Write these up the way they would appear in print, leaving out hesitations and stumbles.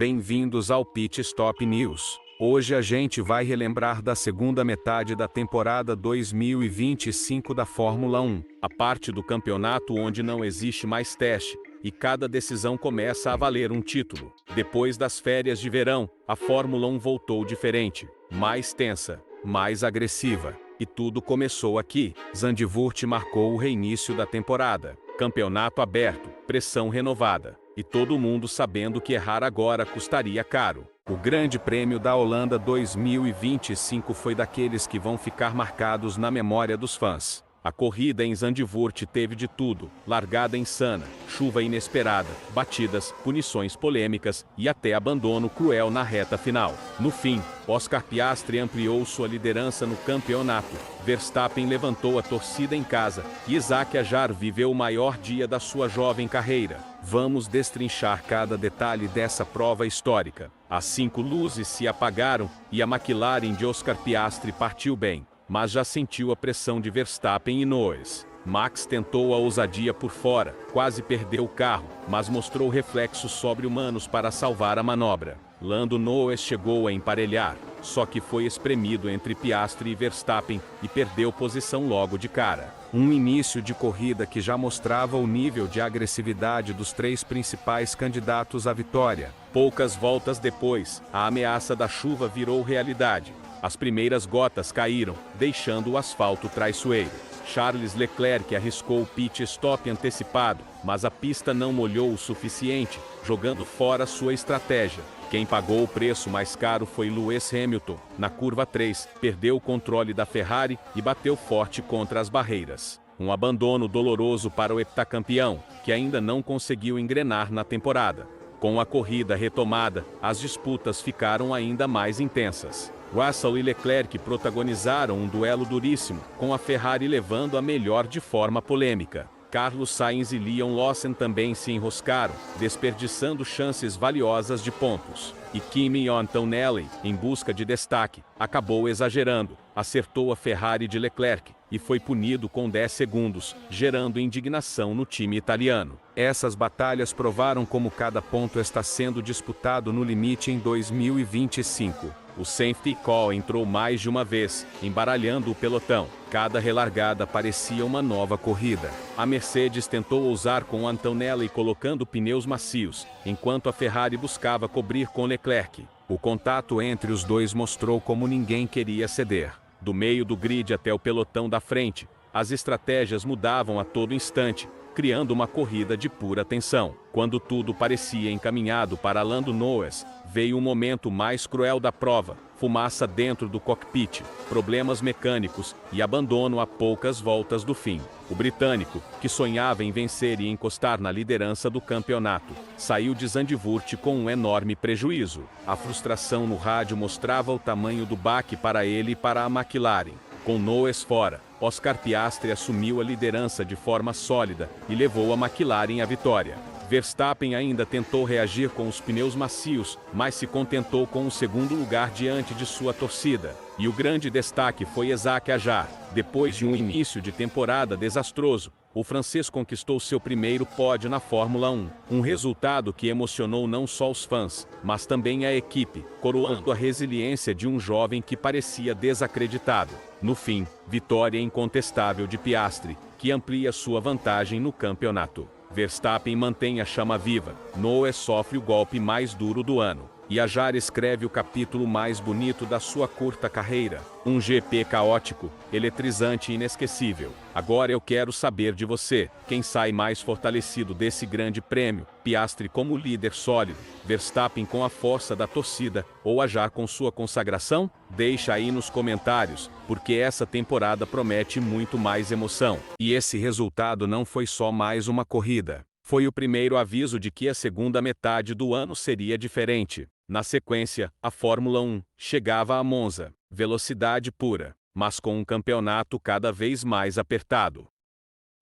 Bem-vindos ao Pit Stop News. Hoje a gente vai relembrar da segunda metade da temporada 2025 da Fórmula 1, a parte do campeonato onde não existe mais teste, e cada decisão começa a valer um título. Depois das férias de verão, a Fórmula 1 voltou diferente, mais tensa, mais agressiva. E tudo começou aqui. Zandvoort marcou o reinício da temporada. Campeonato aberto, pressão renovada. E todo mundo sabendo que errar agora custaria caro. O Grande Prêmio da Holanda 2025 foi daqueles que vão ficar marcados na memória dos fãs. A corrida em Zandvoort teve de tudo: largada insana, chuva inesperada, batidas, punições polêmicas e até abandono cruel na reta final. No fim, Oscar Piastri ampliou sua liderança no campeonato. Verstappen levantou a torcida em casa e Isack Hadjar viveu o maior dia da sua jovem carreira. Vamos destrinchar cada detalhe dessa prova histórica. As 5 luzes se apagaram e a McLaren de Oscar Piastri partiu bem, mas já sentiu a pressão de Verstappen e Norris. Max tentou a ousadia por fora, quase perdeu o carro, mas mostrou reflexos sobre-humanos para salvar a manobra. Lando Norris chegou a emparelhar, só que foi espremido entre Piastri e Verstappen e perdeu posição logo de cara. Um início de corrida que já mostrava o nível de agressividade dos 3 principais candidatos à vitória. Poucas voltas depois, a ameaça da chuva virou realidade. As primeiras gotas caíram, deixando o asfalto traiçoeiro. Charles Leclerc arriscou o pit stop antecipado, mas a pista não molhou o suficiente, jogando fora sua estratégia. Quem pagou o preço mais caro foi Lewis Hamilton. Na curva 3, perdeu o controle da Ferrari e bateu forte contra as barreiras. Um abandono doloroso para o heptacampeão, que ainda não conseguiu engrenar na temporada. Com a corrida retomada, as disputas ficaram ainda mais intensas. Russell e Leclerc protagonizaram um duelo duríssimo, com a Ferrari levando a melhor de forma polêmica. Carlos Sainz e Liam Lawson também se enroscaram, desperdiçando chances valiosas de pontos. E Kimi Antonelli, em busca de destaque, acabou exagerando, acertou a Ferrari de Leclerc e foi punido com 10 segundos, gerando indignação no time italiano. Essas batalhas provaram como cada ponto está sendo disputado no limite em 2025. O safety call entrou mais de uma vez, embaralhando o pelotão. Cada relargada parecia uma nova corrida. A Mercedes tentou ousar com Antonelli colocando pneus macios, enquanto a Ferrari buscava cobrir com Leclerc. O contato entre os dois mostrou como ninguém queria ceder. Do meio do grid até o pelotão da frente, as estratégias mudavam a todo instante, criando uma corrida de pura tensão. Quando tudo parecia encaminhado para Lando Norris, veio o momento mais cruel da prova: fumaça dentro do cockpit, problemas mecânicos e abandono a poucas voltas do fim. O britânico, que sonhava em vencer e encostar na liderança do campeonato, saiu de Zandvoort com um enorme prejuízo. A frustração no rádio mostrava o tamanho do baque para ele e para a McLaren. Com Norris fora, Oscar Piastri assumiu a liderança de forma sólida e levou a McLaren à vitória. Verstappen ainda tentou reagir com os pneus macios, mas se contentou com o segundo lugar diante de sua torcida. E o grande destaque foi Isack Hadjar. Depois de um início de temporada desastroso, o francês conquistou seu primeiro pódio na Fórmula 1. Um resultado que emocionou não só os fãs, mas também a equipe, coroando a resiliência de um jovem que parecia desacreditado. No fim, vitória incontestável de Piastri, que amplia sua vantagem no campeonato. Verstappen mantém a chama viva, Norris sofre o golpe mais duro do ano. E Hadjar escreve o capítulo mais bonito da sua curta carreira. Um GP caótico, eletrizante e inesquecível. Agora eu quero saber de você, quem sai mais fortalecido desse grande prêmio? Piastri como líder sólido, Verstappen com a força da torcida ou Hadjar com sua consagração? Deixa aí nos comentários, porque essa temporada promete muito mais emoção. E esse resultado não foi só mais uma corrida. Foi o primeiro aviso de que a segunda metade do ano seria diferente. Na sequência, a Fórmula 1 chegava a Monza, velocidade pura, mas com um campeonato cada vez mais apertado.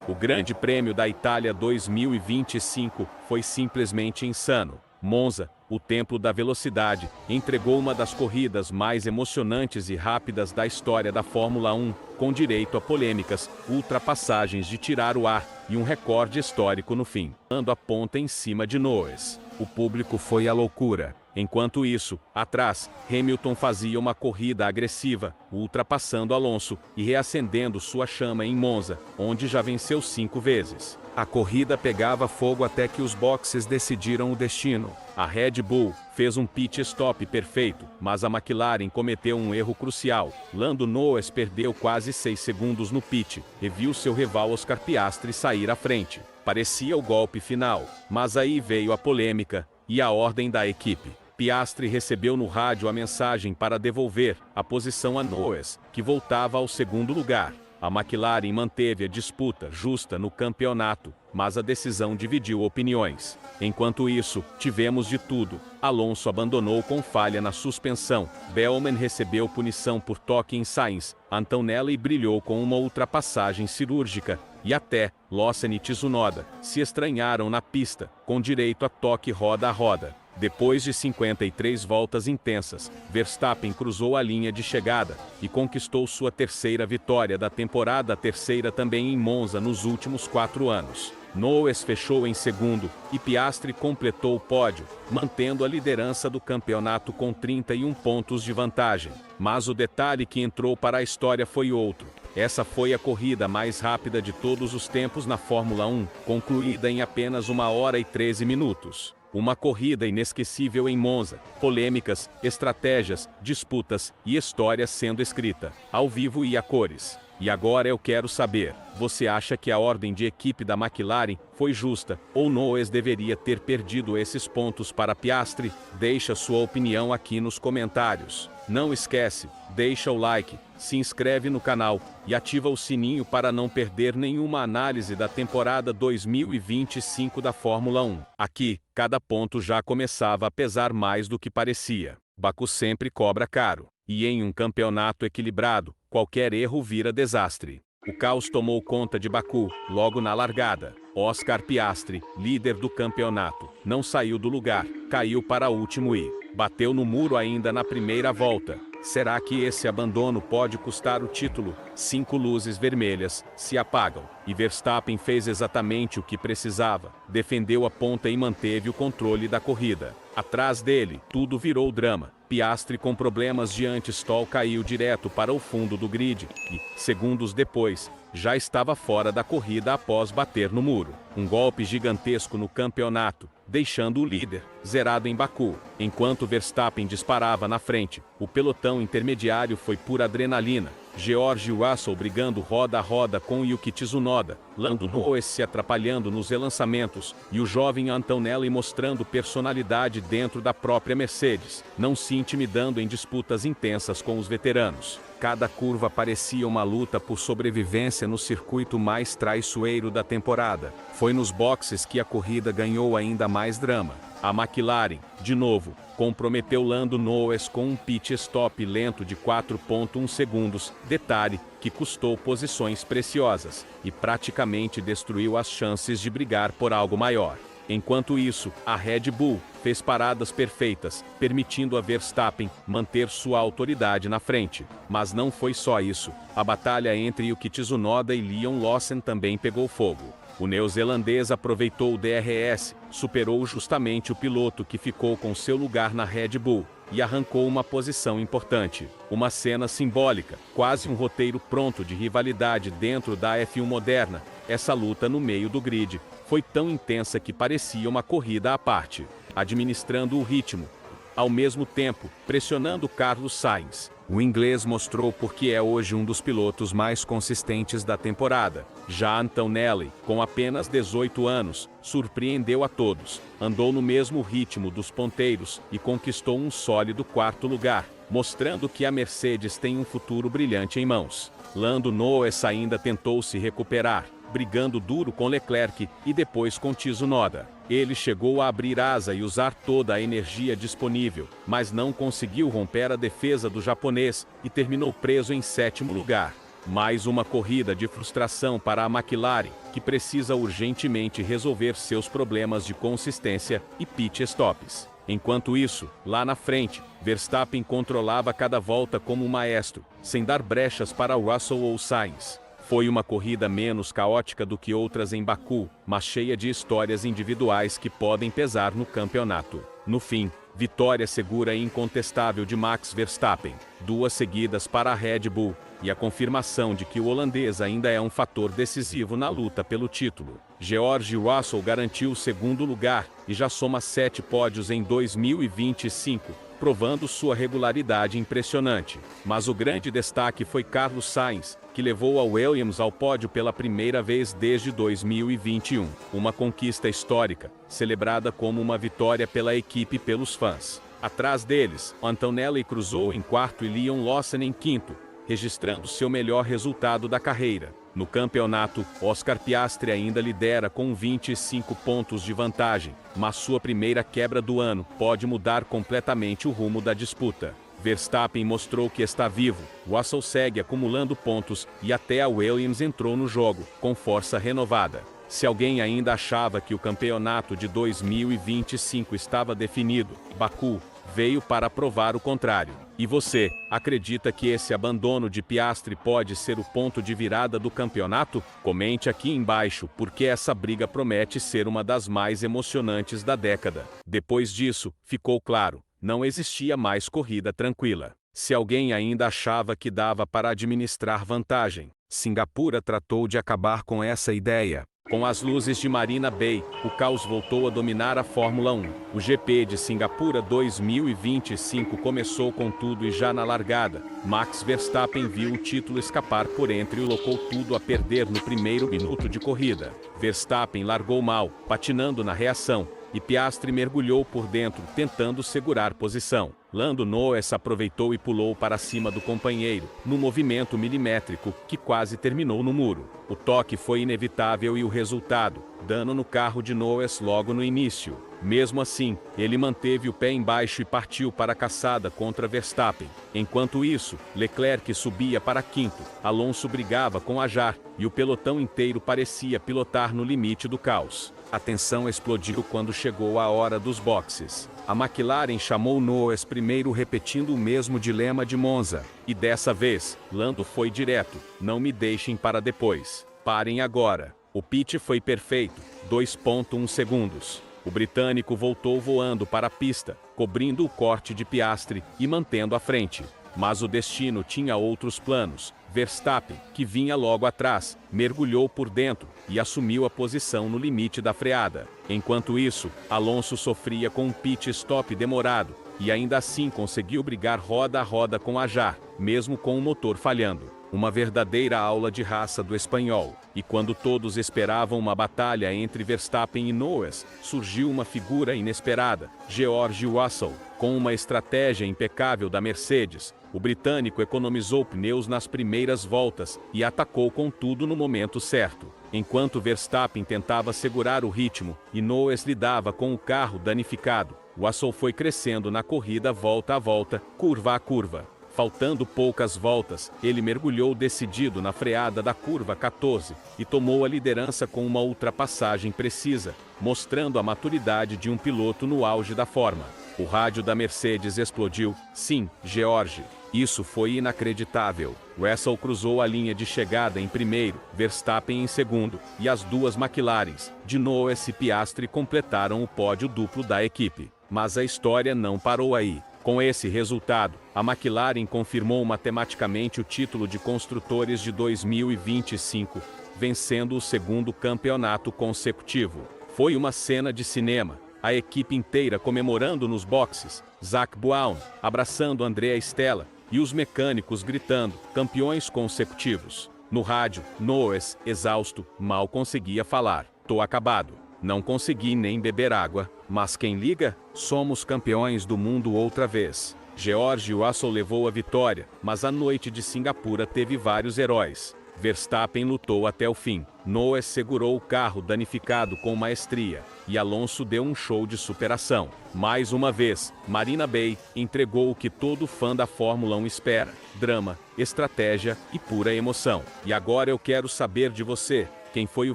O Grande Prêmio da Itália 2025 foi simplesmente insano. Monza, o templo da velocidade, entregou uma das corridas mais emocionantes e rápidas da história da Fórmula 1, com direito a polêmicas, ultrapassagens de tirar o ar e um recorde histórico no fim, dando a ponta em cima de Norris. O público foi à loucura. Enquanto isso, atrás, Hamilton fazia uma corrida agressiva, ultrapassando Alonso e reacendendo sua chama em Monza, onde já venceu 5 vezes. A corrida pegava fogo até que os boxes decidiram o destino. A Red Bull fez um pit stop perfeito, mas a McLaren cometeu um erro crucial. Lando Norris perdeu quase 6 segundos no pit e viu seu rival Oscar Piastri sair à frente. Parecia o golpe final, mas aí veio a polêmica e a ordem da equipe. Piastri recebeu no rádio a mensagem para devolver a posição a Norris, que voltava ao segundo lugar. A McLaren manteve a disputa justa no campeonato, mas a decisão dividiu opiniões. Enquanto isso, tivemos de tudo. Alonso abandonou com falha na suspensão, Bellman recebeu punição por toque em Sainz, Antonelli brilhou com uma ultrapassagem cirúrgica, e até Lawson e Tsunoda se estranharam na pista, com direito a toque roda a roda. Depois de 53 voltas intensas, Verstappen cruzou a linha de chegada e conquistou sua terceira vitória da temporada, a terceira também em Monza nos últimos 4 anos. Norris fechou em segundo e Piastri completou o pódio, mantendo a liderança do campeonato com 31 pontos de vantagem. Mas o detalhe que entrou para a história foi outro. Essa foi a corrida mais rápida de todos os tempos na Fórmula 1, concluída em apenas 1 hora e 13 minutos. Uma corrida inesquecível em Monza, polêmicas, estratégias, disputas e histórias sendo escrita, ao vivo e a cores. E agora eu quero saber, você acha que a ordem de equipe da McLaren foi justa, ou Norris deveria ter perdido esses pontos para Piastri? Deixa sua opinião aqui nos comentários. Não esquece, deixa o like, se inscreve no canal e ativa o sininho para não perder nenhuma análise da temporada 2025 da Fórmula 1. Aqui, cada ponto já começava a pesar mais do que parecia. Baku sempre cobra caro, e em um campeonato equilibrado, qualquer erro vira desastre. O caos tomou conta de Baku, logo na largada. Oscar Piastri, líder do campeonato, não saiu do lugar, caiu para último e bateu no muro ainda na primeira volta. Será que esse abandono pode custar o título? 5 luzes vermelhas se apagam, e Verstappen fez exatamente o que precisava. Defendeu a ponta e manteve o controle da corrida. Atrás dele, tudo virou drama. Piastri, com problemas de anti-stall, caiu direto para o fundo do grid e, segundos depois, já estava fora da corrida após bater no muro. Um golpe gigantesco no campeonato, deixando o líder zerado em Baku. Enquanto Verstappen disparava na frente, o pelotão intermediário foi pura adrenalina. George Russell brigando roda a roda com Yuki Tsunoda, Lando Norris se atrapalhando nos relançamentos e o jovem Antonelli mostrando personalidade dentro da própria Mercedes, não se intimidando em disputas intensas com os veteranos. Cada curva parecia uma luta por sobrevivência no circuito mais traiçoeiro da temporada. Foi nos boxes que a corrida ganhou ainda mais drama. A McLaren, de novo, comprometeu Lando Norris com um pit stop lento de 4,1 segundos, detalhe que custou posições preciosas e praticamente destruiu as chances de brigar por algo maior. Enquanto isso, a Red Bull fez paradas perfeitas, permitindo a Verstappen manter sua autoridade na frente. Mas não foi só isso. A batalha entre Yuki Tsunoda e Liam Lawson também pegou fogo. O neozelandês aproveitou o DRS, superou justamente o piloto que ficou com seu lugar na Red Bull e arrancou uma posição importante. Uma cena simbólica, quase um roteiro pronto de rivalidade dentro da F1 moderna. Essa luta no meio do grid foi tão intensa que parecia uma corrida à parte, administrando o ritmo, ao mesmo tempo pressionando Carlos Sainz. O inglês mostrou porque é hoje um dos pilotos mais consistentes da temporada. Já Antonelli, com apenas 18 anos, surpreendeu a todos. Andou no mesmo ritmo dos ponteiros e conquistou um sólido 4º lugar, mostrando que a Mercedes tem um futuro brilhante em mãos. Lando Norris ainda tentou se recuperar, brigando duro com Leclerc e depois com Tsunoda. Ele chegou a abrir asa e usar toda a energia disponível, mas não conseguiu romper a defesa do japonês e terminou preso em 7º lugar. Mais uma corrida de frustração para a McLaren, que precisa urgentemente resolver seus problemas de consistência e pit stops. Enquanto isso, lá na frente, Verstappen controlava cada volta como um maestro, sem dar brechas para Russell ou Sainz. Foi uma corrida menos caótica do que outras em Baku, mas cheia de histórias individuais que podem pesar no campeonato. No fim, Vitória segura e incontestável de Max Verstappen, 2 seguidas para a Red Bull, e a confirmação de que o holandês ainda é um fator decisivo na luta pelo título. George Russell garantiu o segundo lugar e já soma 7 pódios em 2025, provando sua regularidade impressionante. Mas o grande destaque foi Carlos Sainz, que levou a Williams ao pódio pela primeira vez desde 2021. Uma conquista histórica, celebrada como uma vitória pela equipe e pelos fãs. Atrás deles, Antonelli cruzou em quarto e Leon Lawson em quinto, registrando seu melhor resultado da carreira. No campeonato, Oscar Piastri ainda lidera com 25 pontos de vantagem, mas sua primeira quebra do ano pode mudar completamente o rumo da disputa. Verstappen mostrou que está vivo, Russell segue acumulando pontos e até a Williams entrou no jogo, com força renovada. Se alguém ainda achava que o campeonato de 2025 estava definido, Baku veio para provar o contrário. E você, acredita que esse abandono de Piastri pode ser o ponto de virada do campeonato? Comente aqui embaixo, porque essa briga promete ser uma das mais emocionantes da década. Depois disso, ficou claro, não existia mais corrida tranquila. Se alguém ainda achava que dava para administrar vantagem, Singapura tratou de acabar com essa ideia. Com as luzes de Marina Bay, o caos voltou a dominar a Fórmula 1. O GP de Singapura 2025 começou com tudo e já na largada, Max Verstappen viu o título escapar por entre e colocou tudo a perder no primeiro minuto de corrida. Verstappen largou mal, patinando na reação, e Piastri mergulhou por dentro, tentando segurar posição. Lando Norris aproveitou e pulou para cima do companheiro, num movimento milimétrico que quase terminou no muro. O toque foi inevitável e o resultado, dano no carro de Norris logo no início. Mesmo assim, ele manteve o pé embaixo e partiu para a caçada contra Verstappen. Enquanto isso, Leclerc subia para quinto, Alonso brigava com Ajar, e o pelotão inteiro parecia pilotar no limite do caos. A tensão explodiu quando chegou a hora dos boxes. A McLaren chamou Norris primeiro, repetindo o mesmo dilema de Monza. E dessa vez, Lando foi direto: não me deixem para depois. Parem agora. O pit foi perfeito, 2,1 segundos. O britânico voltou voando para a pista, cobrindo o corte de Piastri e mantendo a frente. Mas o destino tinha outros planos. Verstappen, que vinha logo atrás, mergulhou por dentro e assumiu a posição no limite da freada. Enquanto isso, Alonso sofria com um pit stop demorado e ainda assim conseguiu brigar roda a roda com Ajar, mesmo com o motor falhando. Uma verdadeira aula de raça do espanhol. E quando todos esperavam uma batalha entre Verstappen e Norris, surgiu uma figura inesperada, George Russell. Com uma estratégia impecável da Mercedes, o britânico economizou pneus nas primeiras voltas e atacou com tudo no momento certo. Enquanto Verstappen tentava segurar o ritmo e Norris lidava com o carro danificado, Russell foi crescendo na corrida volta a volta, curva a curva. Faltando poucas voltas, ele mergulhou decidido na freada da curva 14 e tomou a liderança com uma ultrapassagem precisa, mostrando a maturidade de um piloto no auge da forma. O rádio da Mercedes explodiu. Sim, George. Isso foi inacreditável. Russell cruzou a linha de chegada em primeiro, Verstappen em segundo, e as duas McLarens, de Norris e Piastri, completaram o pódio duplo da equipe. Mas a história não parou aí. Com esse resultado, a McLaren confirmou matematicamente o título de construtores de 2025, vencendo o segundo campeonato consecutivo. Foi uma cena de cinema, a equipe inteira comemorando nos boxes, Zac Brown abraçando Andrea Stella e os mecânicos gritando, campeões consecutivos. No rádio, Norris, exausto, mal conseguia falar. Tô acabado. Não consegui nem beber água, mas quem liga? Somos campeões do mundo outra vez. George Russell levou a vitória, mas a noite de Singapura teve vários heróis. Verstappen lutou até o fim, Norris segurou o carro danificado com maestria, e Alonso deu um show de superação. Mais uma vez, Marina Bay entregou o que todo fã da Fórmula 1 espera: drama, estratégia e pura emoção. E agora eu quero saber de você. Quem foi o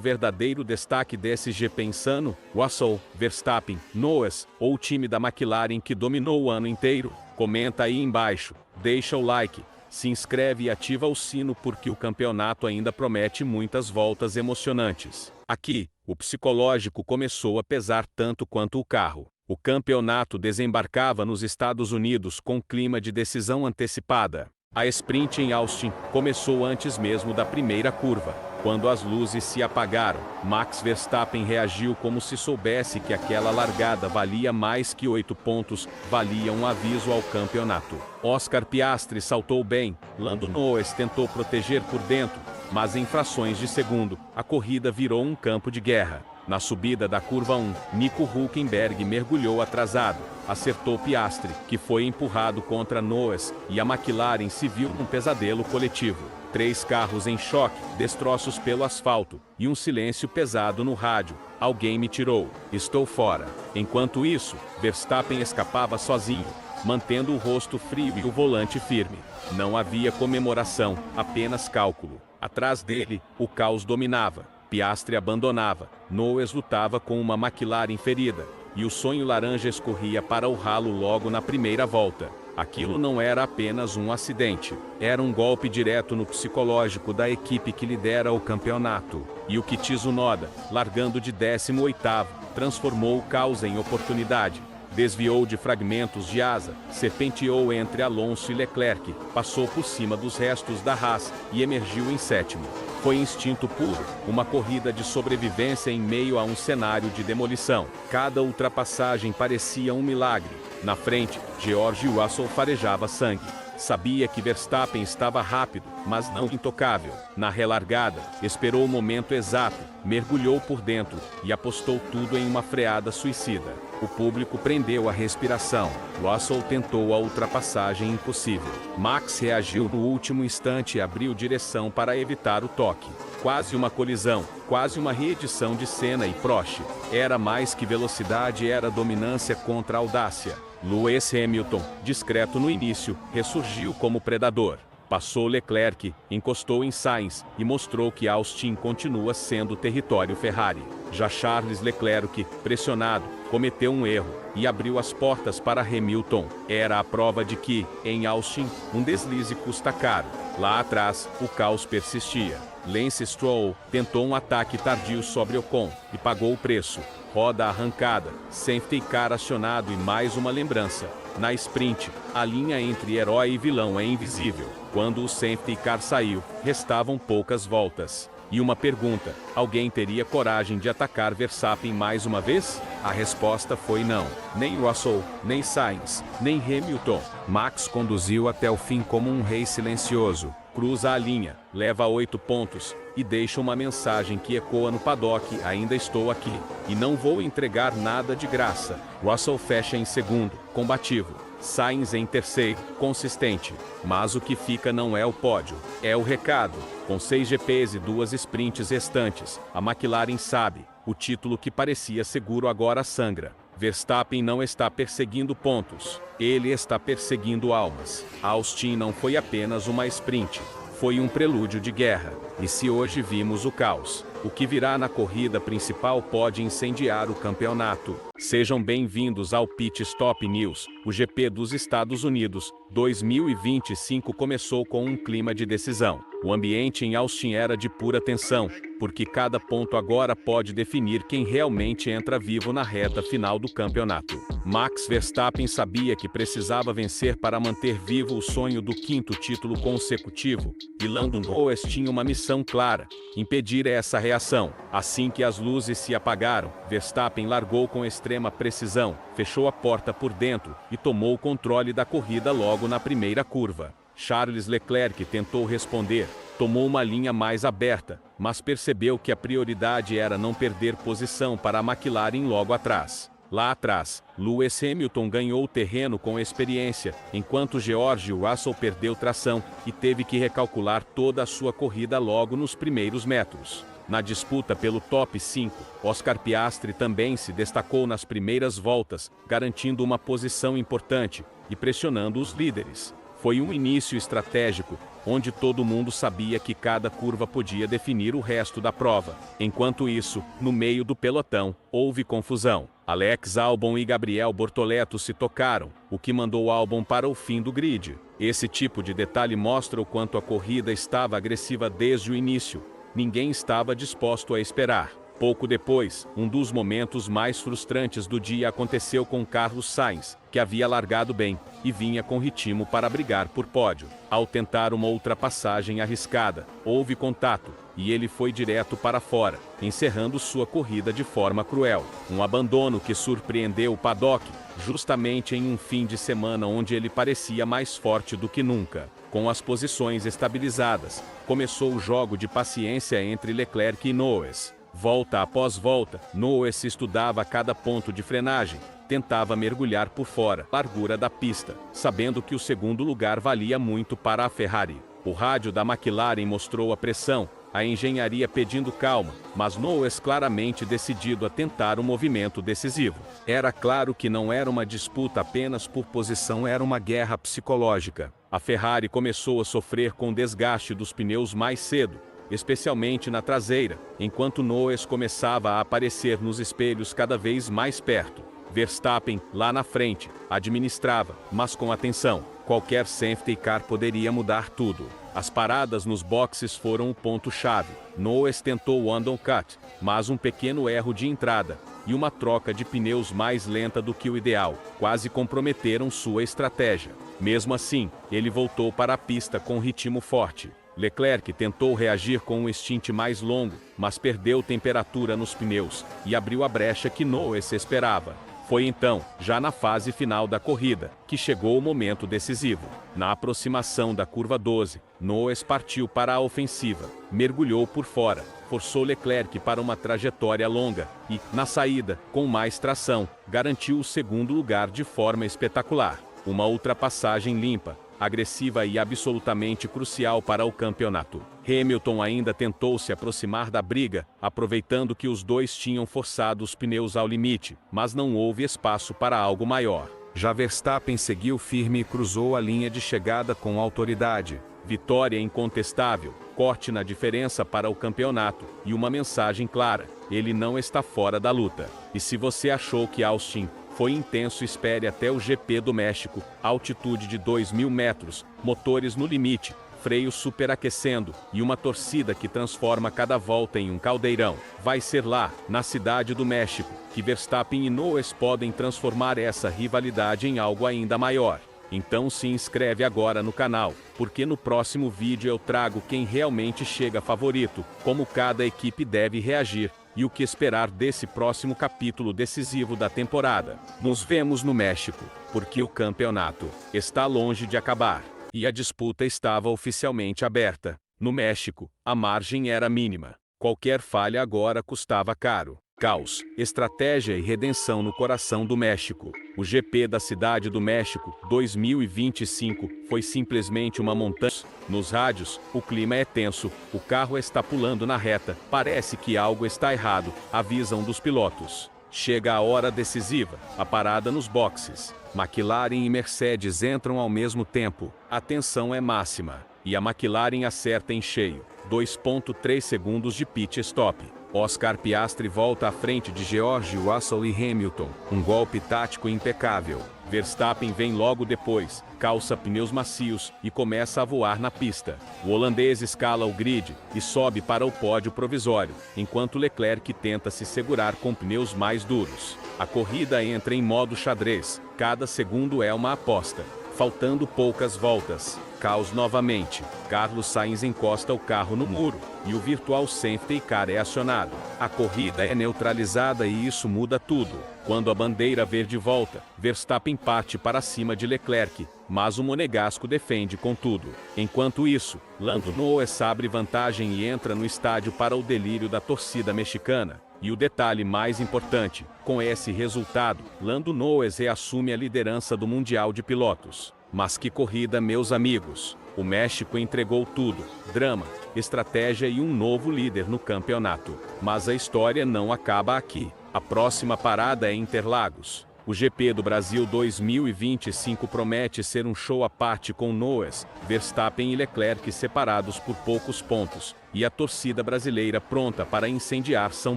verdadeiro destaque desse GP insano? Russell, Verstappen, Norris ou o time da McLaren que dominou o ano inteiro? Comenta aí embaixo, deixa o like, se inscreve e ativa o sino porque o campeonato ainda promete muitas voltas emocionantes. Aqui, o psicológico começou a pesar tanto quanto o carro. O campeonato desembarcava nos Estados Unidos com clima de decisão antecipada. A sprint em Austin começou antes mesmo da primeira curva. Quando as luzes se apagaram, Max Verstappen reagiu como se soubesse que aquela largada valia mais que 8 pontos, valia um aviso ao campeonato. Oscar Piastri saltou bem, Lando Norris tentou proteger por dentro, mas em frações de segundo, a corrida virou um campo de guerra. Na subida da curva 1, Nico Hülkenberg mergulhou atrasado, acertou Piastri, que foi empurrado contra Norris, e a McLaren se viu num pesadelo coletivo. 3 carros em choque, destroços pelo asfalto, e um silêncio pesado no rádio. Alguém me tirou. Estou fora. Enquanto isso, Verstappen escapava sozinho, mantendo o rosto frio e o volante firme. Não havia comemoração, apenas cálculo. Atrás dele, o caos dominava. Piastri abandonava, Norris lutava com uma McLaren ferida, e o sonho laranja escorria para o ralo logo na primeira volta. Aquilo não era apenas um acidente, era um golpe direto no psicológico da equipe que lidera o campeonato. E o Tsunoda, largando de 18º, transformou o caos em oportunidade. Desviou de fragmentos de asa, serpenteou entre Alonso e Leclerc, passou por cima dos restos da Haas e emergiu em 7º. Foi instinto puro, uma corrida de sobrevivência em meio a um cenário de demolição. Cada ultrapassagem parecia um milagre. Na frente, George Russell farejava sangue. Sabia que Verstappen estava rápido, mas não intocável. Na relargada, esperou o momento exato, mergulhou por dentro e apostou tudo em uma freada suicida. O público prendeu a respiração. Russell tentou a ultrapassagem impossível. Max reagiu no último instante e abriu direção para evitar o toque. Quase uma colisão, quase uma reedição de Senna e Prost. Era mais que velocidade, era dominância contra audácia. Lewis Hamilton, discreto no início, ressurgiu como predador. Passou Leclerc, encostou em Sainz e mostrou que Austin continua sendo território Ferrari. Já Charles Leclerc, pressionado, cometeu um erro e abriu as portas para Hamilton. Era a prova de que, em Austin, um deslize custa caro. Lá atrás, o caos persistia. Lance Stroll tentou um ataque tardio sobre Ocon e pagou o preço. Roda arrancada, safety car acionado e mais uma lembrança. Na sprint, a linha entre herói e vilão é invisível. Quando o safety car saiu, restavam poucas voltas. E uma pergunta: alguém teria coragem de atacar Verstappen mais uma vez? A resposta foi não. Nem Russell, nem Sainz, nem Hamilton. Max conduziu até o fim como um rei silencioso. Cruza a linha, leva 8 pontos, e deixa uma mensagem que ecoa no paddock: ainda estou aqui, e não vou entregar nada de graça. Russell fecha em segundo, combativo. Sainz em terceiro, consistente. Mas o que fica não é o pódio, é o recado. Com 6 GPs e 2 sprints restantes, a McLaren sabe, o título que parecia seguro agora sangra. Verstappen não está perseguindo pontos, ele está perseguindo almas. Austin não foi apenas uma sprint, foi um prelúdio de guerra. E se hoje vimos o caos, o que virá na corrida principal pode incendiar o campeonato. Sejam bem-vindos ao Pit Stop News. O GP dos Estados Unidos 2025 começou com um clima de decisão. O ambiente em Austin era de pura tensão, porque cada ponto agora pode definir quem realmente entra vivo na reta final do campeonato. Max Verstappen sabia que precisava vencer para manter vivo o sonho do 5º título consecutivo, e Lando Norris tinha uma missão clara: impedir essa reação. Assim que as luzes se apagaram, Verstappen largou com extrema precisão, fechou a porta por dentro e tomou o controle da corrida logo na primeira curva. Charles Leclerc tentou responder, tomou uma linha mais aberta, mas percebeu que a prioridade era não perder posição para a McLaren logo atrás. Lá atrás, Lewis Hamilton ganhou terreno com experiência, enquanto George Russell perdeu tração e teve que recalcular toda a sua corrida logo nos primeiros metros. Na disputa pelo top 5, Oscar Piastri também se destacou nas primeiras voltas, garantindo uma posição importante e pressionando os líderes. Foi um início estratégico, onde todo mundo sabia que cada curva podia definir o resto da prova. Enquanto isso, no meio do pelotão, houve confusão. Alex Albon e Gabriel Bortoleto se tocaram, o que mandou Albon para o fim do grid. Esse tipo de detalhe mostra o quanto a corrida estava agressiva desde o início. Ninguém estava disposto a esperar. Pouco depois, um dos momentos mais frustrantes do dia aconteceu com Carlos Sainz, que havia largado bem e vinha com ritmo para brigar por pódio. Ao tentar uma ultrapassagem arriscada, houve contato e ele foi direto para fora, encerrando sua corrida de forma cruel. Um abandono que surpreendeu o paddock, justamente em um fim de semana onde ele parecia mais forte do que nunca. Com as posições estabilizadas, começou o jogo de paciência entre Leclerc e Norris. Volta após volta, Norris estudava cada ponto de frenagem, tentava mergulhar por fora, largura da pista, sabendo que o segundo lugar valia muito para a Ferrari. O rádio da McLaren mostrou a pressão, a engenharia pedindo calma, mas Norris claramente decidido a tentar um movimento decisivo. Era claro que não era uma disputa apenas por posição, era uma guerra psicológica. A Ferrari começou a sofrer com o desgaste dos pneus mais cedo, especialmente na traseira, enquanto Norris começava a aparecer nos espelhos cada vez mais perto. Verstappen, lá na frente, administrava, mas com atenção. Qualquer safety car poderia mudar tudo. As paradas nos boxes foram o ponto-chave. Norris tentou o undercut, mas um pequeno erro de entrada e uma troca de pneus mais lenta do que o ideal quase comprometeram sua estratégia. Mesmo assim, ele voltou para a pista com ritmo forte. Leclerc tentou reagir com um stint mais longo, mas perdeu temperatura nos pneus e abriu a brecha que Norris esperava. Foi então, já na fase final da corrida, que chegou o momento decisivo. Na aproximação da curva 12, Norris partiu para a ofensiva, mergulhou por fora, forçou Leclerc para uma trajetória longa e, na saída, com mais tração, garantiu o segundo lugar de forma espetacular. Uma ultrapassagem limpa, agressiva e absolutamente crucial para o campeonato. Hamilton ainda tentou se aproximar da briga, aproveitando que os dois tinham forçado os pneus ao limite, mas não houve espaço para algo maior. Já Verstappen seguiu firme e cruzou a linha de chegada com autoridade. Vitória incontestável, corte na diferença para o campeonato e uma mensagem clara: ele não está fora da luta. E se você achou que Austin foi intenso, espere até o GP do México, altitude de 2.000 metros, motores no limite, freios superaquecendo e uma torcida que transforma cada volta em um caldeirão. Vai ser lá, na cidade do México, que Verstappen e Norris podem transformar essa rivalidade em algo ainda maior. Então se inscreve agora no canal, porque no próximo vídeo eu trago quem realmente chega favorito, como cada equipe deve reagir e o que esperar desse próximo capítulo decisivo da temporada. Nos vemos no México, porque o campeonato está longe de acabar e a disputa estava oficialmente aberta. No México, a margem era mínima. Qualquer falha agora custava caro. Caos, estratégia e redenção no coração do México. O GP da Cidade do México 2025 foi simplesmente uma montanha. Nos rádios, o clima é tenso, o carro está pulando na reta, parece que algo está errado, avisam dos pilotos. Chega a hora decisiva, a parada nos boxes. McLaren e Mercedes entram ao mesmo tempo, a tensão é máxima, e a McLaren acerta em cheio. 2,3 segundos de pit stop. Oscar Piastri volta à frente de George Russell e Hamilton. Um golpe tático impecável. Verstappen vem logo depois, calça pneus macios e começa a voar na pista. O holandês escala o grid e sobe para o pódio provisório, enquanto Leclerc tenta se segurar com pneus mais duros. A corrida entra em modo xadrez, cada segundo é uma aposta. Faltando poucas voltas, caos novamente. Carlos Sainz encosta o carro no muro e o virtual safety car é acionado. A corrida é neutralizada e isso muda tudo. Quando a bandeira verde volta, Verstappen parte para cima de Leclerc, mas o monegasco defende com tudo. Enquanto isso, Lando Norris abre vantagem e entra no estádio para o delírio da torcida mexicana. E o detalhe mais importante, com esse resultado, Lando Norris reassume a liderança do Mundial de Pilotos. Mas que corrida, meus amigos! O México entregou tudo, drama, estratégia e um novo líder no campeonato. Mas a história não acaba aqui. A próxima parada é Interlagos. O GP do Brasil 2025 promete ser um show à parte com Norris, Verstappen e Leclerc separados por poucos pontos, e a torcida brasileira pronta para incendiar São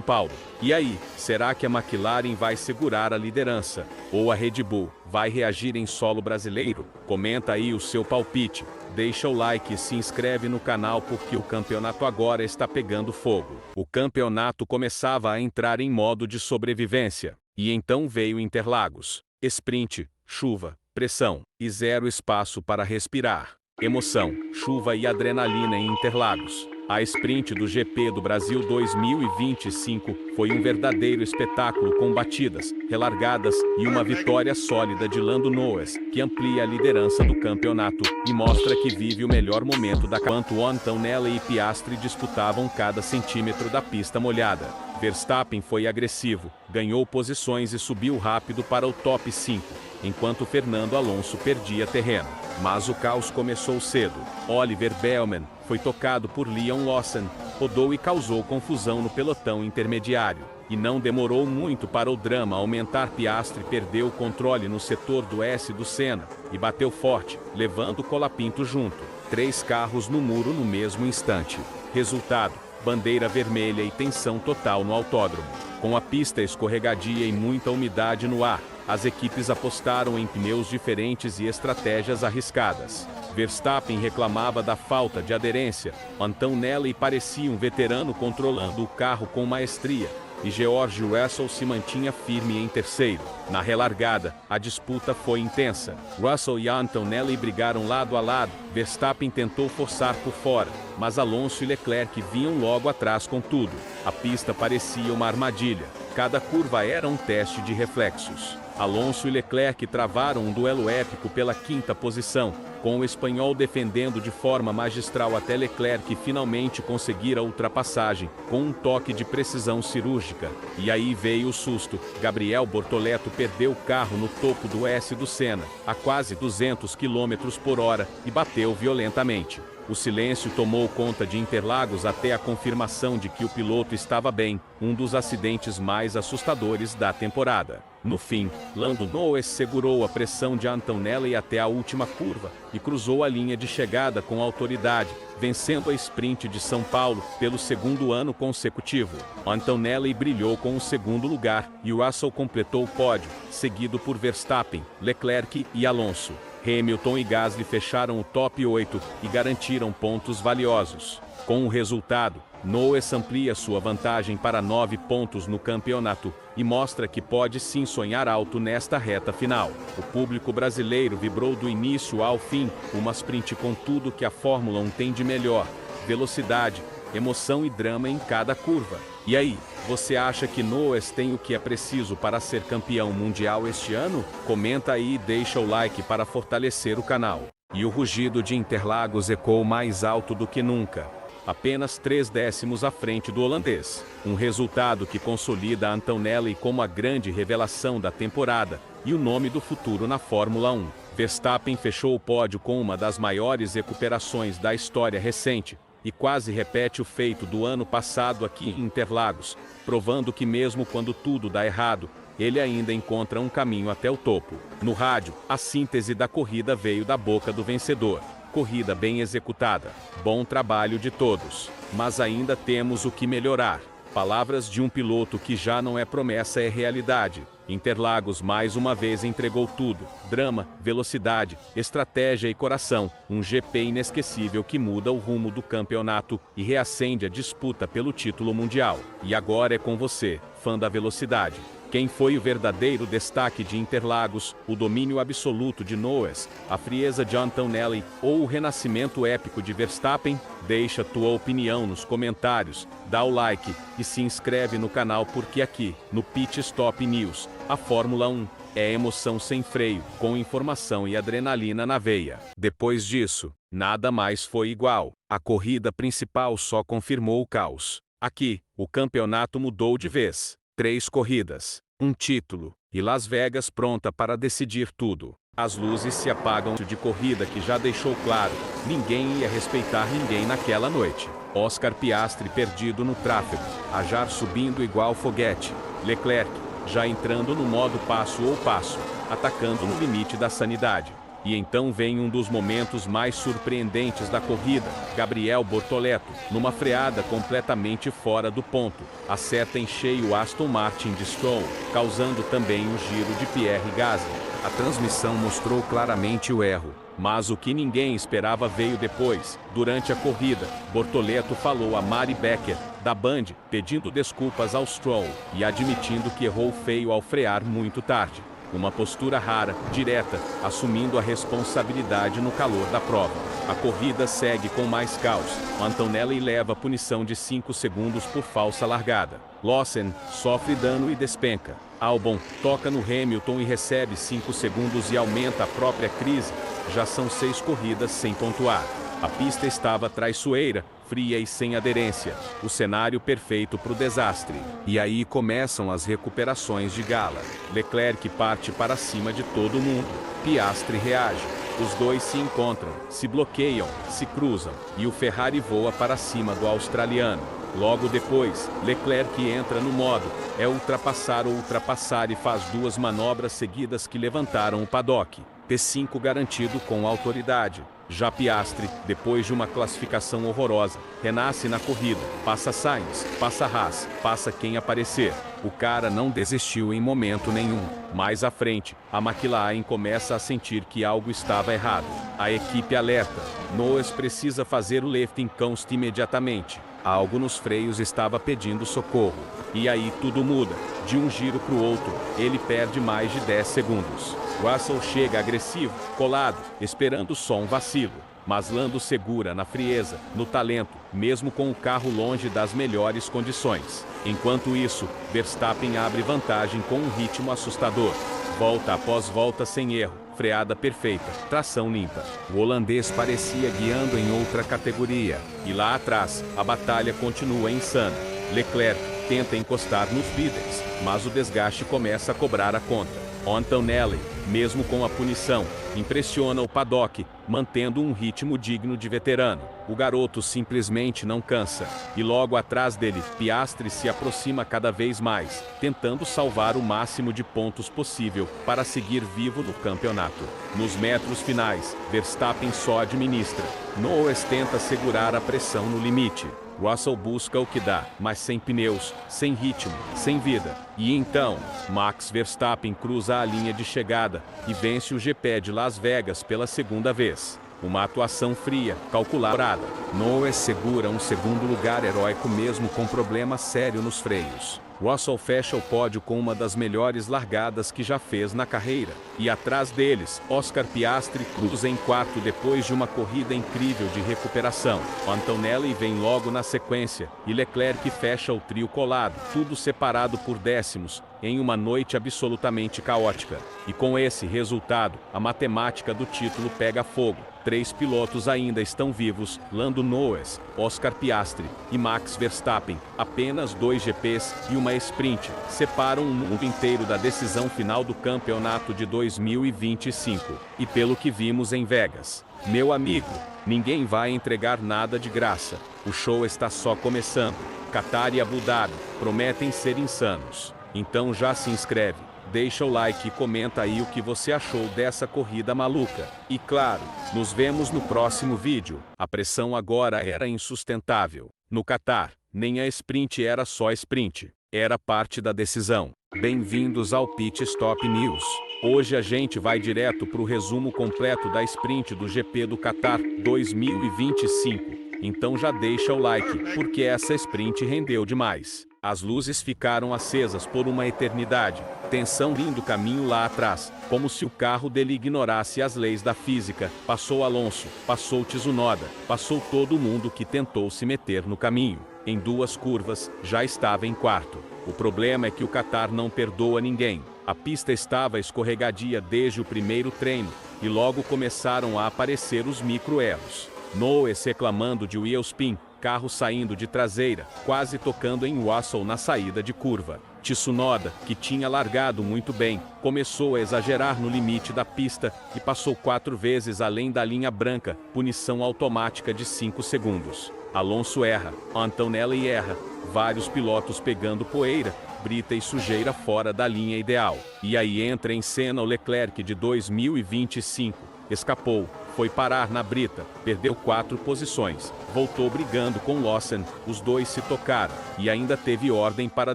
Paulo. E aí, será que a McLaren vai segurar a liderança? Ou a Red Bull vai reagir em solo brasileiro? Comenta aí o seu palpite, deixa o like e se inscreve no canal porque o campeonato agora está pegando fogo. O campeonato começava a entrar em modo de sobrevivência. E então veio Interlagos. Sprint, chuva, pressão e zero espaço para respirar. Emoção, chuva e adrenalina em Interlagos. A sprint do GP do Brasil 2025 foi um verdadeiro espetáculo com batidas, relargadas e uma vitória sólida de Lando Norris, que amplia a liderança do campeonato e mostra que vive o melhor momento da enquanto Antonelli e Piastri disputavam cada centímetro da pista molhada. Verstappen foi agressivo, ganhou posições e subiu rápido para o top 5, enquanto Fernando Alonso perdia terreno. Mas o caos começou cedo. Oliver Bellman foi tocado por Liam Lawson, rodou e causou confusão no pelotão intermediário. E não demorou muito para o drama aumentar. Piastri perdeu o controle no setor do S do Senna e bateu forte, levando Colapinto junto. 3 carros no muro no mesmo instante. Resultado: bandeira vermelha e tensão total no autódromo. Com a pista escorregadia e muita umidade no ar, as equipes apostaram em pneus diferentes e estratégias arriscadas. Verstappen reclamava da falta de aderência, Antonelli parecia um veterano controlando o carro com maestria, e George Russell se mantinha firme em terceiro. Na relargada, a disputa foi intensa. Russell e Antonelli brigaram lado a lado. Verstappen tentou forçar por fora, mas Alonso e Leclerc vinham logo atrás com tudo. A pista parecia uma armadilha. Cada curva era um teste de reflexos. Alonso e Leclerc travaram um duelo épico pela 5ª posição, com o espanhol defendendo de forma magistral até Leclerc finalmente conseguir a ultrapassagem, com um toque de precisão cirúrgica. E aí veio o susto. Gabriel Bortoleto perdeu o carro no topo do S do Senna, a quase 200 km por hora, e bateu violentamente. O silêncio tomou conta de Interlagos até a confirmação de que o piloto estava bem, um dos acidentes mais assustadores da temporada. No fim, Lando Norris segurou a pressão de Antonelli até a última curva e cruzou a linha de chegada com autoridade, vencendo a sprint de São Paulo pelo 2º ano consecutivo. Antonelli brilhou com o 2º lugar e Russell completou o pódio, seguido por Verstappen, Leclerc e Alonso. Hamilton e Gasly fecharam o top 8 e garantiram pontos valiosos. Com o resultado, Norris amplia sua vantagem para 9 pontos no campeonato e mostra que pode sim sonhar alto nesta reta final. O público brasileiro vibrou do início ao fim, uma sprint com tudo que a Fórmula 1 tem de melhor: velocidade, emoção e drama em cada curva. E aí, você acha que Norris tem o que é preciso para ser campeão mundial este ano? Comenta aí e deixa o like para fortalecer o canal. E o rugido de Interlagos ecoou mais alto do que nunca, apenas 3 décimos à frente do holandês. Um resultado que consolida Antonelli como a grande revelação da temporada e o nome do futuro na Fórmula 1. Verstappen fechou o pódio com uma das maiores recuperações da história recente e quase repete o feito do ano passado aqui em Interlagos, provando que mesmo quando tudo dá errado, ele ainda encontra um caminho até o topo. No rádio, a síntese da corrida veio da boca do vencedor. Corrida bem executada, bom trabalho de todos, mas ainda temos o que melhorar. Palavras de um piloto que já não é promessa, é realidade. Interlagos mais uma vez entregou tudo: drama, velocidade, estratégia e coração. Um GP inesquecível que muda o rumo do campeonato e reacende a disputa pelo título mundial. E agora é com você, fã da velocidade. Quem foi o verdadeiro destaque de Interlagos, o domínio absoluto de Norris, a frieza de Antonelli ou o renascimento épico de Verstappen? Deixa tua opinião nos comentários, dá o like e se inscreve no canal porque aqui, no Pit Stop News, a Fórmula 1 é emoção sem freio, com informação e adrenalina na veia. Depois disso, nada mais foi igual. A corrida principal só confirmou o caos. Aqui, o campeonato mudou de vez. 3 corridas, um título, e Las Vegas pronta para decidir tudo. As luzes se apagam de corrida que já deixou claro: ninguém ia respeitar ninguém naquela noite. Oscar Piastri perdido no tráfego, Ajar subindo igual foguete, Leclerc já entrando no modo passo ou passo, atacando no limite da sanidade. E então vem um dos momentos mais surpreendentes da corrida. Gabriel Bortoleto, numa freada completamente fora do ponto, acerta em cheio Aston Martin de Stroll, causando também o giro de Pierre Gasly. A transmissão mostrou claramente o erro, mas o que ninguém esperava veio depois. Durante a corrida, Bortoleto falou a Mari Becker, da Band, pedindo desculpas ao Stroll e admitindo que errou feio ao frear muito tarde. Uma postura rara, direta, assumindo a responsabilidade no calor da prova. A corrida segue com mais caos. Antonelli leva punição de 5 segundos por falsa largada. Lawson sofre dano e despenca. Albon toca no Hamilton e recebe 5 segundos e aumenta a própria crise. Já são 6 corridas sem pontuar. A pista estava traiçoeira, fria e sem aderência. O cenário perfeito para o desastre. E aí começam as recuperações de gala. Leclerc parte para cima de todo mundo. Piastri reage. Os dois se encontram, se bloqueiam, se cruzam. E o Ferrari voa para cima do australiano. Logo depois, Leclerc entra no modo, é ultrapassar ou ultrapassar e faz 2 manobras seguidas que levantaram o paddock. P5 garantido com autoridade. Já Piastri, depois de uma classificação horrorosa, renasce na corrida, passa Sainz, passa Haas, passa quem aparecer. O cara não desistiu em momento nenhum. Mais à frente, a McLaren começa a sentir que algo estava errado. A equipe alerta. Norris precisa fazer o lifting const imediatamente. Algo nos freios estava pedindo socorro. E aí tudo muda. De um giro para o outro, ele perde mais de 10 segundos. Russell chega agressivo, colado, esperando só um vacilo. Mas Lando segura na frieza, no talento, mesmo com o carro longe das melhores condições. Enquanto isso, Verstappen abre vantagem com um ritmo assustador. Volta após volta sem erro, freada perfeita, tração limpa. O holandês parecia guiando em outra categoria. E lá atrás, a batalha continua insana. Leclerc tenta encostar nos líderes, mas o desgaste começa a cobrar a conta. Antonelli, mesmo com a punição, impressiona o paddock, mantendo um ritmo digno de veterano. O garoto simplesmente não cansa. E logo atrás dele, Piastri se aproxima cada vez mais, tentando salvar o máximo de pontos possível para seguir vivo no campeonato. Nos metros finais, Verstappen só administra. Norris tenta segurar a pressão no limite. Russell busca o que dá, mas sem pneus, sem ritmo, sem vida. E então, Max Verstappen cruza a linha de chegada e vence o GP de Las Vegas pela segunda vez. Uma atuação fria, calculada. Norris segura um segundo lugar heróico mesmo com problema sério nos freios. Russell fecha o pódio com uma das melhores largadas que já fez na carreira. E atrás deles, Oscar Piastri cruza em quarto depois de uma corrida incrível de recuperação. Antonelli vem logo na sequência, e Leclerc fecha o trio colado, tudo separado por décimos, em uma noite absolutamente caótica. E com esse resultado, a matemática do título pega fogo. 3 pilotos ainda estão vivos, Lando Norris, Oscar Piastri e Max Verstappen. Apenas 2 GPs e uma sprint separam o mundo inteiro da decisão final do campeonato de 2025. E pelo que vimos em Vegas, meu amigo, ninguém vai entregar nada de graça. O show está só começando. Qatar e Abu Dhabi prometem ser insanos. Então já se inscreve, deixa o like e comenta aí o que você achou dessa corrida maluca. E claro, nos vemos no próximo vídeo. A pressão agora era insustentável. No Qatar, nem a sprint era só sprint, era parte da decisão. Bem-vindos ao Pit Stop News. Hoje a gente vai direto para o resumo completo da sprint do GP do Qatar 2025. Então já deixa o like, porque essa sprint rendeu demais. As luzes ficaram acesas por uma eternidade. Tensão lindo caminho lá atrás, como se o carro dele ignorasse as leis da física. Passou Alonso, passou Tsunoda, passou todo mundo que tentou se meter no caminho. Em 2 curvas, já estava em quarto. O problema é que o Qatar não perdoa ninguém. A pista estava escorregadia desde o primeiro treino, e logo começaram a aparecer os micro-erros. Norris reclamando de wheel spin, carro saindo de traseira, quase tocando em Russell na saída de curva. Tsunoda, que tinha largado muito bem, começou a exagerar no limite da pista e passou 4 vezes além da linha branca, punição automática de 5 segundos. Alonso erra, Antonelli erra, vários pilotos pegando poeira, brita e sujeira fora da linha ideal. E aí entra em cena o Leclerc de 2025. Escapou, foi parar na brita, perdeu 4 posições, voltou brigando com Lawson, os dois se tocaram, e ainda teve ordem para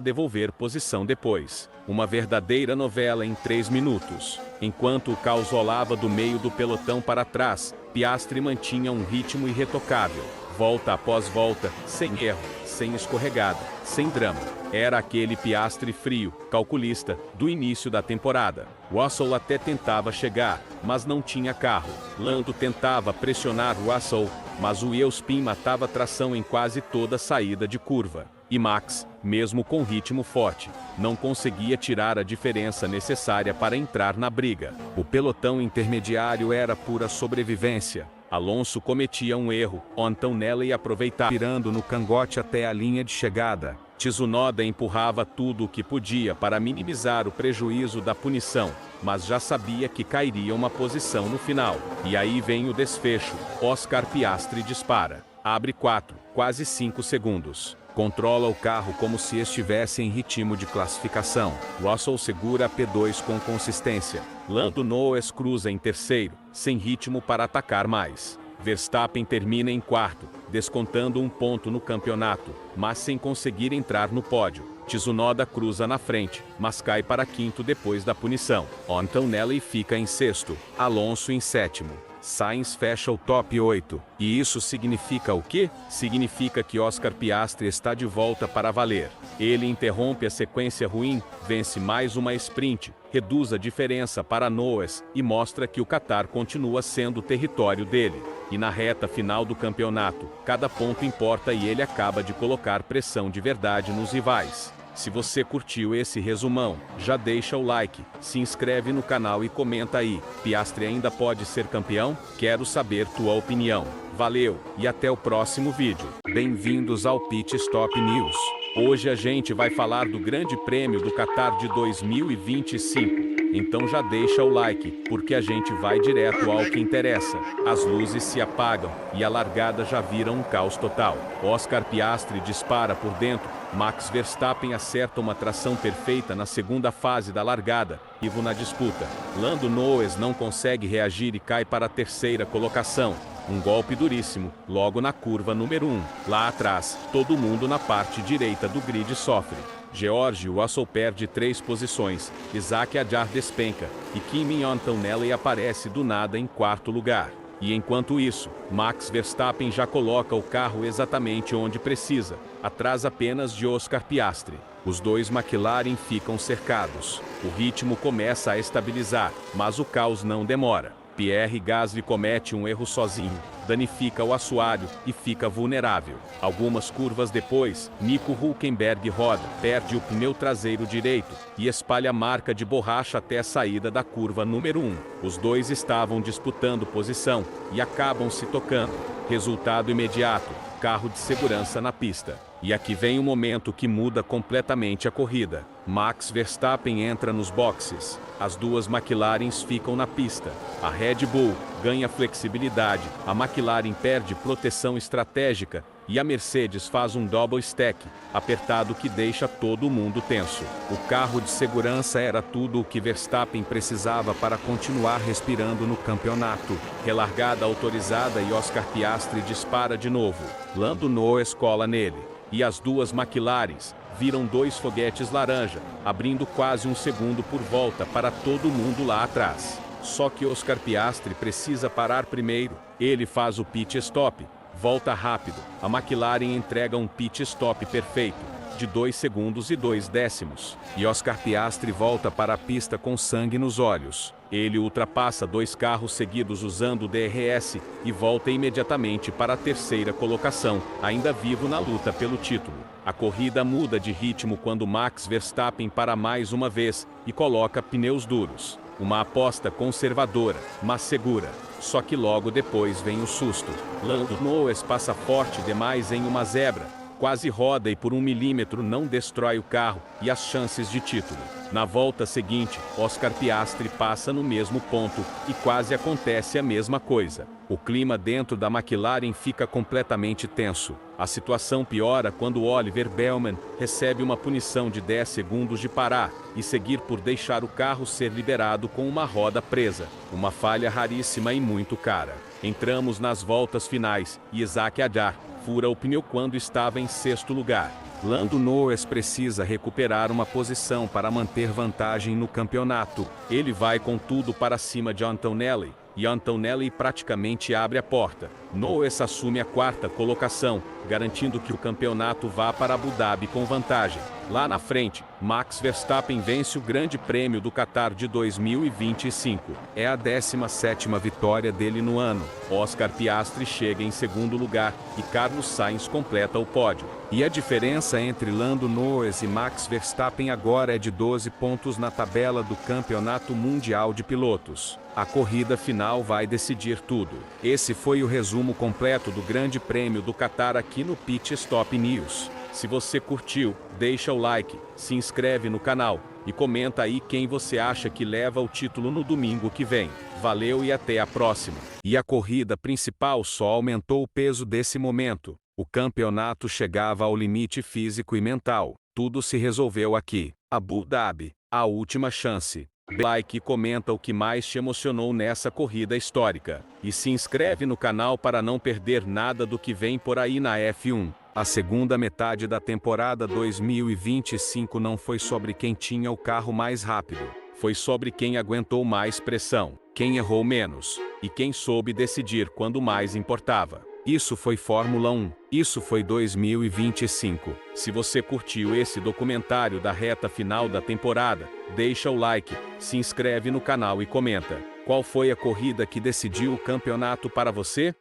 devolver posição depois. Uma verdadeira novela em 3 minutos. Enquanto o caos rolava do meio do pelotão para trás, Piastri mantinha um ritmo irretocável. Volta após volta, sem erro, sem escorregada, sem drama. Era aquele Piastri frio, calculista, do início da temporada. Russell até tentava chegar, mas não tinha carro. Lando tentava pressionar Russell, mas o wheel-spin matava tração em quase toda saída de curva. E Max, mesmo com ritmo forte, não conseguia tirar a diferença necessária para entrar na briga. O pelotão intermediário era pura sobrevivência. Alonso cometia um erro, Antonelli aproveitava, tirando no cangote até a linha de chegada. Tsunoda empurrava tudo o que podia para minimizar o prejuízo da punição, mas já sabia que cairia uma posição no final. E aí vem o desfecho, Oscar Piastri dispara. Abre 4, quase 5 segundos. Controla o carro como se estivesse em ritmo de classificação. Russell segura a P2 com consistência. Lando Norris cruza em terceiro, sem ritmo para atacar mais. Verstappen termina em quarto, descontando um ponto no campeonato, mas sem conseguir entrar no pódio. Tsunoda cruza na frente, mas cai para quinto depois da punição. Antonelli fica em sexto, Alonso em sétimo. Sainz fecha o top 8. E isso significa o quê? Significa que Oscar Piastri está de volta para valer. Ele interrompe a sequência ruim, vence mais uma sprint, reduz a diferença para Norris e mostra que o Qatar continua sendo o território dele. E na reta final do campeonato, cada ponto importa e ele acaba de colocar pressão de verdade nos rivais. Se você curtiu esse resumão, já deixa o like, se inscreve no canal e comenta aí. Piastri ainda pode ser campeão? Quero saber tua opinião. Valeu, e até o próximo vídeo. Bem-vindos ao Pit Stop News. Hoje a gente vai falar do Grande Prêmio do Qatar de 2025. Então já deixa o like, porque a gente vai direto ao que interessa. As luzes se apagam, e a largada já vira um caos total. Oscar Piastri dispara por dentro, Max Verstappen acerta uma tração perfeita na segunda fase da largada, vivo na disputa. Lando Norris não consegue reagir e cai para a terceira colocação. Um golpe duríssimo, logo na curva número 1. Lá atrás, todo mundo na parte direita do grid sofre. George Russell perde 3 posições, Isaac Hadjar despenca, e Kimi Antonelli aparece do nada em quarto lugar. E enquanto isso, Max Verstappen já coloca o carro exatamente onde precisa, atrás apenas de Oscar Piastri. Os dois McLaren ficam cercados. O ritmo começa a estabilizar, mas o caos não demora. Pierre Gasly comete um erro sozinho, danifica o assoalho e fica vulnerável. Algumas curvas depois, Nico Hülkenberg roda, perde o pneu traseiro direito e espalha marca de borracha até a saída da curva número 1. Os dois estavam disputando posição e acabam se tocando. Resultado imediato, carro de segurança na pista. E aqui vem o momento que muda completamente a corrida. Max Verstappen entra nos boxes. As duas McLarens ficam na pista. A Red Bull ganha flexibilidade, a McLaren perde proteção estratégica e a Mercedes faz um double stack, apertado que deixa todo mundo tenso. O carro de segurança era tudo o que Verstappen precisava para continuar respirando no campeonato. Relargada autorizada e Oscar Piastri dispara de novo. Lando Norris cola nele. E as duas McLarens viram 2 foguetes laranja, abrindo quase um segundo por volta para todo mundo lá atrás. Só que Oscar Piastri precisa parar primeiro. Ele faz o pit stop, volta rápido. A McLaren entrega um pit stop perfeito, de 2 segundos e 2 décimos. E Oscar Piastri volta para a pista com sangue nos olhos. Ele ultrapassa 2 carros seguidos usando o DRS e volta imediatamente para a terceira colocação, ainda vivo na luta pelo título. A corrida muda de ritmo quando Max Verstappen para mais uma vez e coloca pneus duros. Uma aposta conservadora, mas segura. Só que logo depois vem o susto. Lando Norris passa forte demais em uma zebra. quase roda e por 1 milímetro não destrói o carro e as chances de título. Na volta seguinte, Oscar Piastri passa no mesmo ponto e quase acontece a mesma coisa. O clima dentro da McLaren fica completamente tenso. A situação piora quando Oliver Bellman recebe uma punição de 10 segundos de parar e seguir por deixar o carro ser liberado com uma roda presa. Uma falha raríssima e muito cara. Entramos nas voltas finais e Isaac Hadjar fura o pneu quando estava em 6º lugar. Lando Norris precisa recuperar uma posição para manter vantagem no campeonato. Ele vai com tudo para cima de Antonelli, e Antonelli praticamente abre a porta. Norris assume a 4ª colocação, garantindo que o campeonato vá para Abu Dhabi com vantagem. Lá na frente, Max Verstappen vence o Grande Prêmio do Qatar de 2025. É a 17ª vitória dele no ano. Oscar Piastri chega em 2º lugar e Carlos Sainz completa o pódio. E a diferença entre Lando Norris e Max Verstappen agora é de 12 pontos na tabela do Campeonato Mundial de Pilotos. A corrida final vai decidir tudo. Esse foi o resumo completo do Grande Prêmio do Qatar aqui no Pit Stop News. Se você curtiu, deixa o like, se inscreve no canal e comenta aí quem você acha que leva o título no domingo que vem. Valeu e até a próxima. E a corrida principal só aumentou o peso desse momento. O campeonato chegava ao limite físico e mental. Tudo se resolveu aqui. Abu Dhabi, a última chance. Like e comenta o que mais te emocionou nessa corrida histórica. E se inscreve no canal para não perder nada do que vem por aí na F1. A segunda metade da temporada 2025 não foi sobre quem tinha o carro mais rápido. Foi sobre quem aguentou mais pressão, quem errou menos e quem soube decidir quando mais importava. Isso foi Fórmula 1. Isso foi 2025. Se você curtiu esse documentário da reta final da temporada, deixa o like, se inscreve no canal e comenta. Qual foi a corrida que decidiu o campeonato para você?